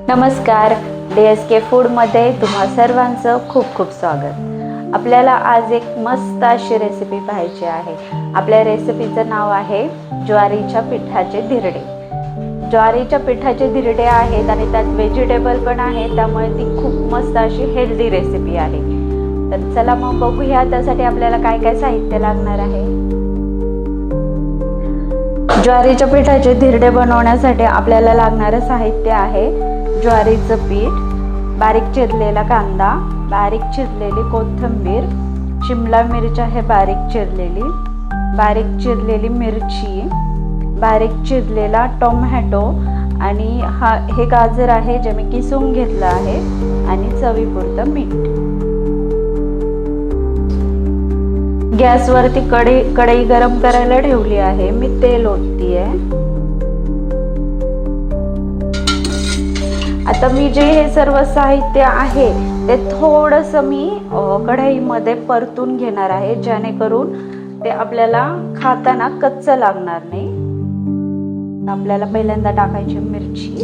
नमस्कार, DSK फूडमध्ये तुम्हा सर्वांचं खूप खूप स्वागत। आपल्याला आज एक मस्त अशी रेसिपी पाहायची आहे। आपल्या रेसिपीचं नाव आहे ज्वारीच्या पिठाचे धिरडे। ज्वारीच्या पिठाचे धिरडे आहेत आणि त्यात व्हेजिटेबल पण आहे, त्यामुळे ती खूप मस्त अशी हेल्दी रेसिपी आहे। तर चला मग बघूया त्यासाठी आपल्याला काय काय साहित्य लागणार आहे। ज्वारीच्या पिठाचे धिरडे बनवण्यासाठी आपल्याला लागणारे साहित्य आहे ज्वारीचं पीठ, बारीक चिरलेला कांदा, बारीक चिरलेली कोथिंबीर, शिमला मिरची आहे बारीक चिरलेली मिरची, बारीक चिरलेला टोमॅटो आणि हे गाजर आहे जे मी किसून घेतलं आहे आणि चवीपुरतं मीठ। गॅसवरती कढई गरम करायला ठेवली आहे। मी तेल ओततीये। आता मी जे हे सर्व साहित्य आहे ते थोडंसं मी कढईमध्ये परतून घेणार आहे, जेणेकरून ते आपल्याला खाताना कच्चं लागणार नाही। आपल्याला पहिल्यांदा टाकायची मिरची,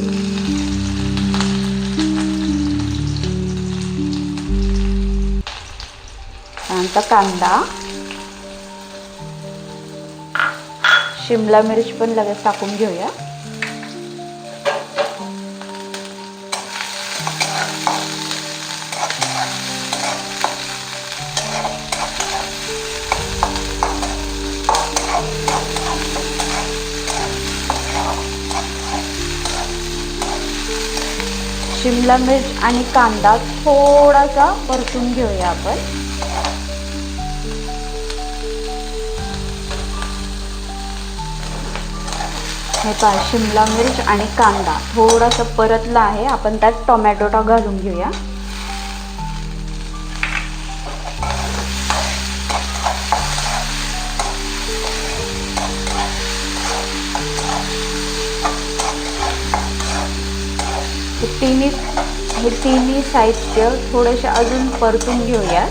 त्यानंतर कांदा, शिमला मिरची पण लगेच टाकून घेऊया। शिमला मिर्च आणि कांदा थोडासा परतून घेऊया आपण। हे पहा, शिमला मिर्च आणि कांदा थोडासा परतला आहे। आपण त्यात टोमॅटो घालून घेऊया। हे तिन्ही साहित्य थोडेसे अजून परतून घेऊया।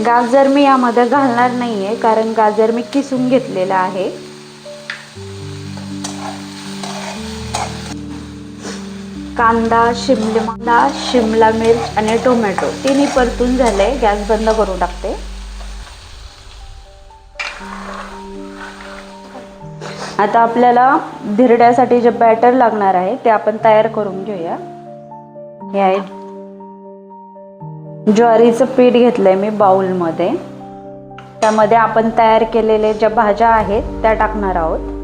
गाजर मी यामध्ये घालणार नाहीये, कारण गाजर मी किसून घेतलेला आहे। कांदा, शिमला मिर्च आणि टोमॅटो तिन्ही परतून झाले। गॅस बंद करून टाकते। आता आपल्याला धिरड्यासाठी जे बॅटर लागणार आहे ते आपण तयार करून घेऊया। हे आहे ज्वारीचं पीठ घेतलंय मी बाउलमध्ये, त्यामध्ये आपण तयार केलेले ज्या भाज्या आहेत त्या टाकणार आहोत।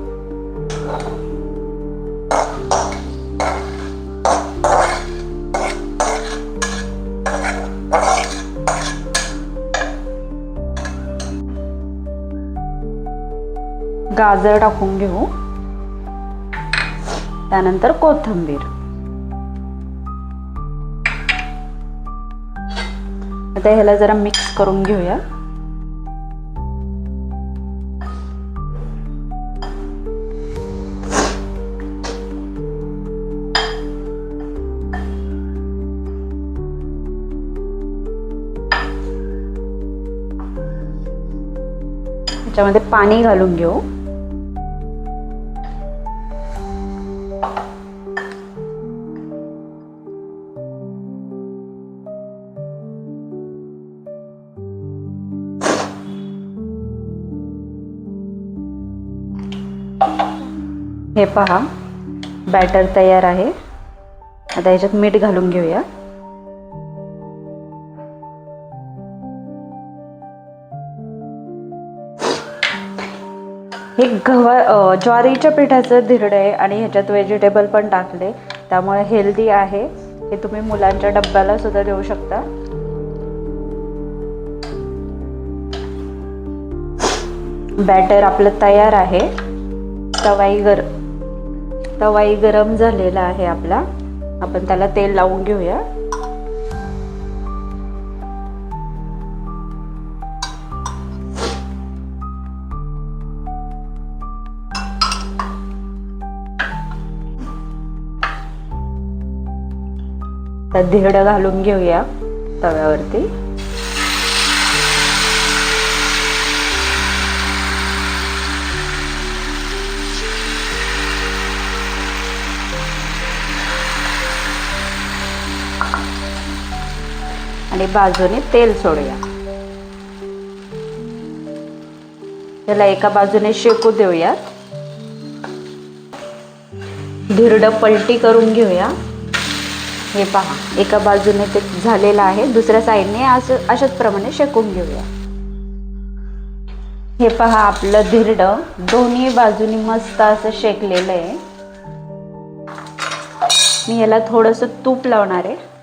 गाजर टाकून घेऊ, त्यानंतर कोथिंबीर। आता ह्याला जरा मिक्स करून घेऊया। त्याच्यामध्ये पाणी घालून घेऊ। हे पहा, बॅटर तयार आहे। आता याच्यात मीठ घालून घेऊया। हे ज्वारीच्या पिठाचं धिरडे आहे आणि ह्याच्यात व्हेजिटेबल पण टाकले, त्यामुळे हेल्दी आहे। हे तुम्ही मुलांच्या डब्याला सुद्धा देऊ शकता। बॅटर आपलं तयार आहे। तवाई गरम झालेला आहे आपला। आपण त्याला तेल लावून घेऊया। त्यात धिरडं घालून घेऊया तव्यावरती। आणि बाजूने तेल सोडूया. त्याला एका बाजूने शेकू देऊयात. धिरडं पलटी करून घेऊया. हे पहा, एका बाजूने ते झालेलं आहे, दुसऱ्या साईडने अशाच प्रमाणे शेकून घेऊया. हे पहा, आपलं धिरडं दोन्ही बाजूनी मस्त असं शेकलेलं आहे. मी याला थोडंसं तूप लावणार आहे.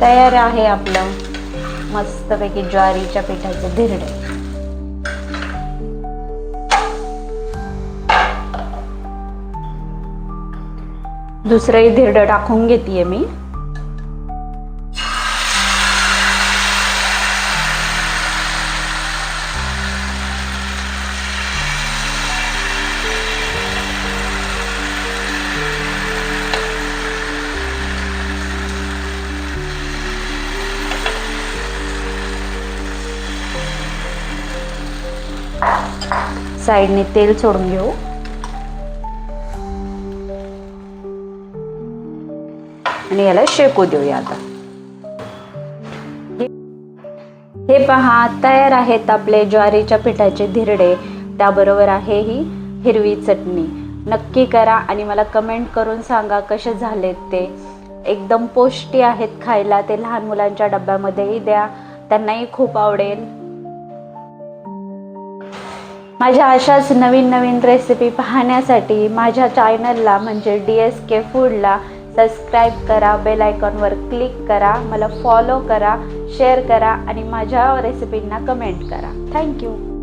तयार आहे आपलं मस्तपैकी ज्वारीच्या पिठाचे धिरडे. दुसरंही धिरडं टाकून घेतेय मी. साईडने तेल सोडून घेऊ. आणि याला शेकू देऊया. आता हे पहा, तयार आहेत आपले ज्वारीच्या पिठाचे धिरडे. त्याबरोबर आहे ही हिरवी चटणी. नक्की करा आणि मला कमेंट करून सांगा कसे झालेत ते. एकदम पौष्टिक आहेत खायला. ते लहान मुलांच्या डब्यामध्येही द्या, त्यांनाही खूप आवडेल. माझ्या अशाच नवीन नवीन रेसिपी पाहण्यासाठी माझ्या चॅनलला म्हणजे DSK फूडला सबस्क्राईब करा, बेल आयकॉनवर क्लिक करा, मला फॉलो करा, शेअर करा आणि माझ्या रेसिपींना कमेंट करा. थँक्यू.